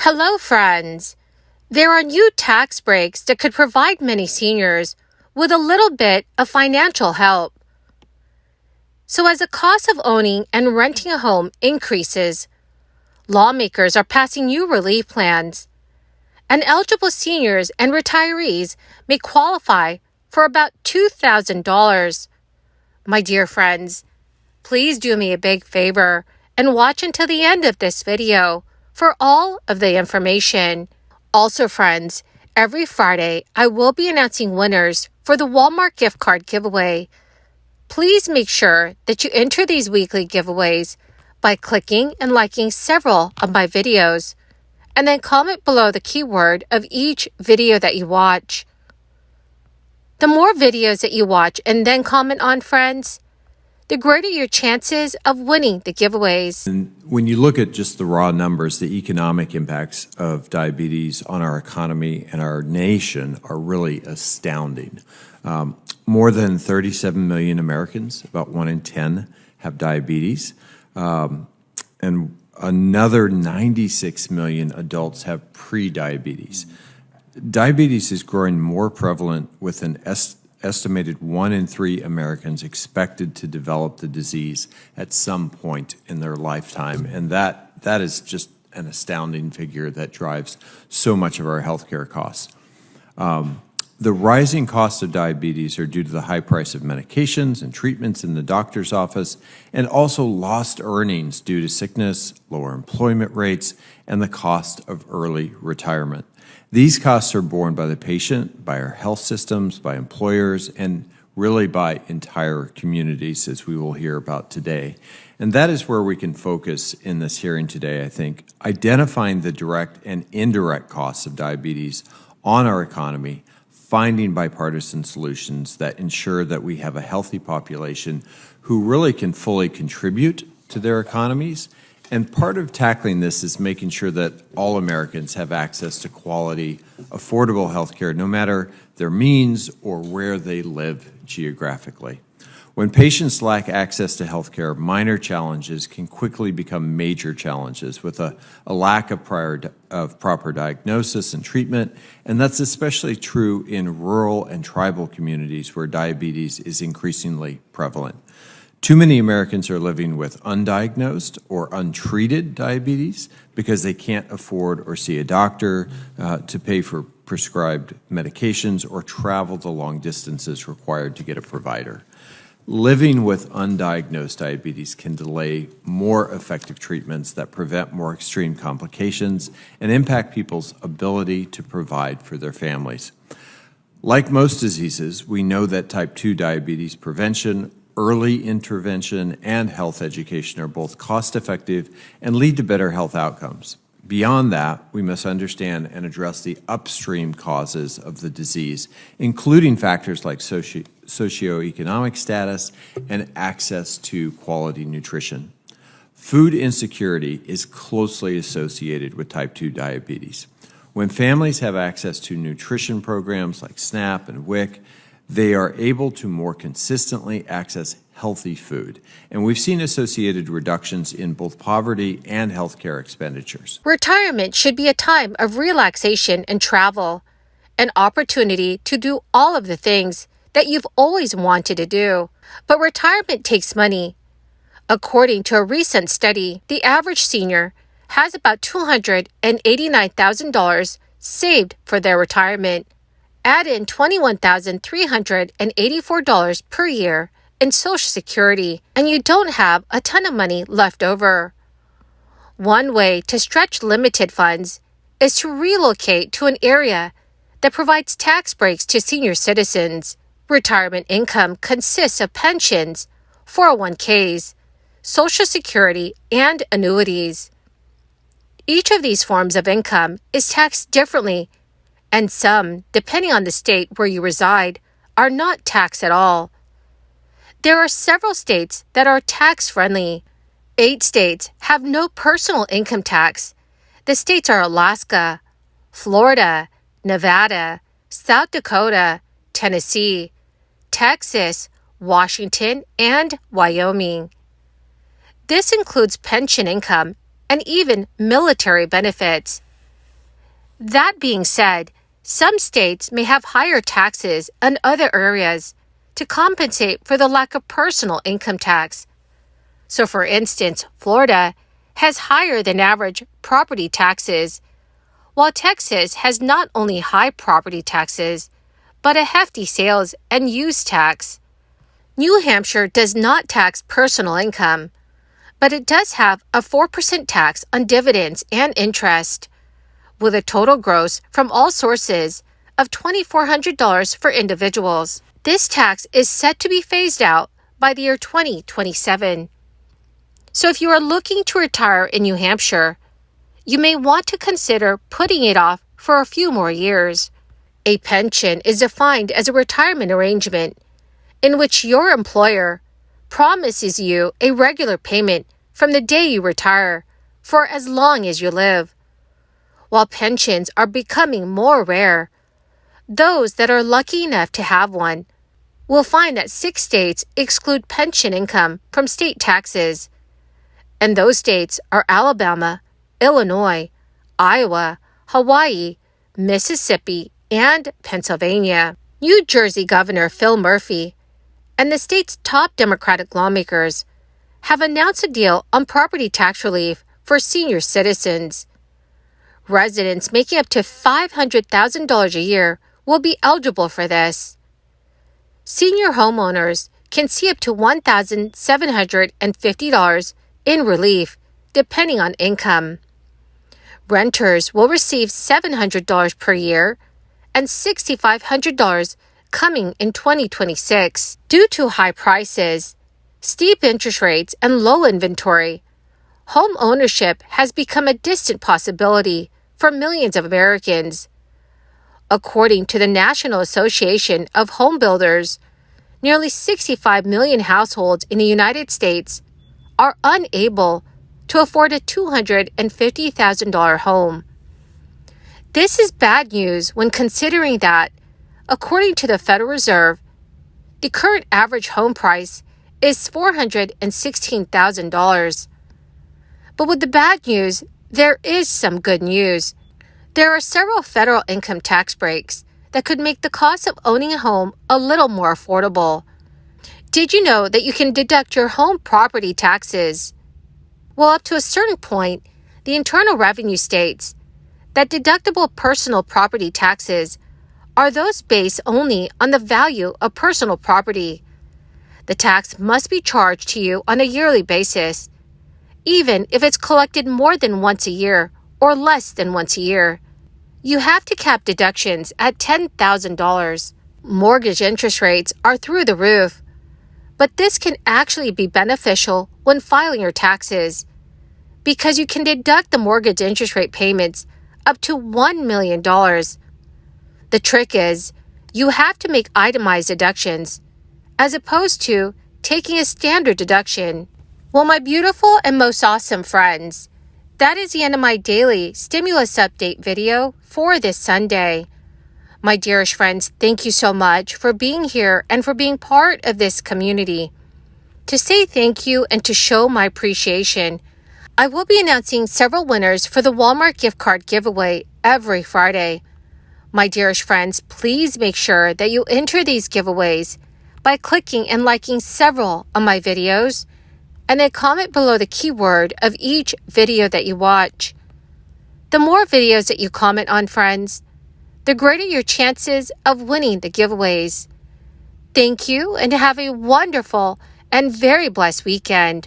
Hello, friends! There are new tax breaks that could provide many seniors with a little bit of financial help. So as the cost of owning and renting a home increases, lawmakers are passing new relief plans, and eligible seniors and retirees may qualify for about $2,000. My dear friends, please do me a big favor and watch until the end of this video for all of the information. Also, friends, every Friday I will be announcing winners for the Walmart gift card giveaway. Please make sure that you enter these weekly giveaways by clicking and liking several of my videos, and then comment below the keyword of each video that you watch. The more videos that you watch and then comment on, friends, the greater your chances of winning the giveaways. And when you look at just the raw numbers, the economic impacts of diabetes on our economy and our nation are really astounding. More than 37 million Americans, about 1 in 10, have diabetes, and another 96 million adults have pre-diabetes. Diabetes is growing more prevalent with an estimated 1 in 3 Americans expected to develop the disease at some point in their lifetime. And that is just an astounding figure that drives so much of our healthcare costs. The rising costs of diabetes are due to the high price of medications and treatments in the doctor's office, and also lost earnings due to sickness, lower employment rates, and the cost of early retirement. These costs are borne by the patient, by our health systems, by employers, and really by entire communities, as we will hear about today. And that is where we can focus in this hearing today, I think, identifying the direct and indirect costs of diabetes on our economy, finding bipartisan solutions that ensure that we have a healthy population who really can fully contribute to their economies. And part of tackling this is making sure that all Americans have access to quality, affordable health care, no matter their means or where they live geographically. When patients lack access to health care, minor challenges can quickly become major challenges with a lack of proper diagnosis and treatment, and that's especially true in rural and tribal communities where diabetes is increasingly prevalent. Too many Americans are living with undiagnosed or untreated diabetes because they can't afford or see a doctor to pay for prescribed medications or travel the long distances required to get a provider. Living with undiagnosed diabetes can delay more effective treatments that prevent more extreme complications and impact people's ability to provide for their families. Like most diseases, we know that type 2 diabetes prevention, early intervention, and health education are both cost-effective and lead to better health outcomes. Beyond that, we must understand and address the upstream causes of the disease, including factors like socioeconomic status and access to quality nutrition. Food insecurity is closely associated with type 2 diabetes. When families have access to nutrition programs like SNAP and WIC, they are able to more consistently access healthy food. And we've seen associated reductions in both poverty and healthcare expenditures. Retirement should be a time of relaxation and travel, an opportunity to do all of the things that you've always wanted to do. But retirement takes money. According to a recent study, the average senior has about $289,000 saved for their retirement. Add in $21,384 per year in Social Security, and you don't have a ton of money left over. One way to stretch limited funds is to relocate to an area that provides tax breaks to senior citizens. Retirement income consists of pensions, 401ks, Social Security, and annuities. Each of these forms of income is taxed differently, and some, depending on the state where you reside, are not taxed at all. There are several states that are tax-friendly. 8 states have no personal income tax. The states are Alaska, Florida, Nevada, South Dakota, Tennessee, Texas, Washington, and Wyoming. This includes pension income and even military benefits. That being said, some states may have higher taxes in other areas to compensate for the lack of personal income tax. So for instance, Florida has higher than average property taxes, while Texas has not only high property taxes, but a hefty sales and use tax. New Hampshire does not tax personal income, but it does have a 4% tax on dividends and interest, with a total gross from all sources of $2,400 for individuals. This tax is set to be phased out by the year 2027. So if you are looking to retire in New Hampshire, you may want to consider putting it off for a few more years. A pension is defined as a retirement arrangement in which your employer promises you a regular payment from the day you retire for as long as you live. While pensions are becoming more rare, those that are lucky enough to have one will find that 6 states exclude pension income from state taxes, and those states are Alabama, Illinois, Iowa, Hawaii, Mississippi, and Pennsylvania. New Jersey Governor Phil Murphy and the state's top Democratic lawmakers have announced a deal on property tax relief for senior citizens. Residents making up to $500,000 a year will be eligible for this. Senior homeowners can see up to $1,750 in relief, depending on income. Renters will receive $700 per year and $6,500 coming in 2026. Due to high prices, steep interest rates, and low inventory, home ownership has become a distant possibility for millions of Americans. According to the National Association of Home Builders, nearly 65 million households in the United States are unable to afford a $250,000 home. This is bad news when considering that, according to the Federal Reserve, the current average home price is $416,000. But with the bad news, there is some good news. There are several federal income tax breaks that could make the cost of owning a home a little more affordable. Did you know that you can deduct your home property taxes? Well, up to a certain point, the Internal Revenue states that deductible personal property taxes are those based only on the value of personal property. The tax must be charged to you on a yearly basis, even if it's collected more than once a year or less than once a year. You have to cap deductions at $10,000. Mortgage interest rates are through the roof, but this can actually be beneficial when filing your taxes because you can deduct the mortgage interest rate payments up to $1 million. The trick is, you have to make itemized deductions, as opposed to taking a standard deduction. Well, my beautiful and most awesome friends, that is the end of my daily stimulus update video for this Sunday. My dearest friends, thank you so much for being here and for being part of this community. To say thank you and to show my appreciation, I will be announcing several winners for the Walmart gift card giveaway every Friday. My dearest friends, please make sure that you enter these giveaways by clicking and liking several of my videos and then comment below the keyword of each video that you watch. The more videos that you comment on, friends, the greater your chances of winning the giveaways. Thank you and have a wonderful and very blessed weekend.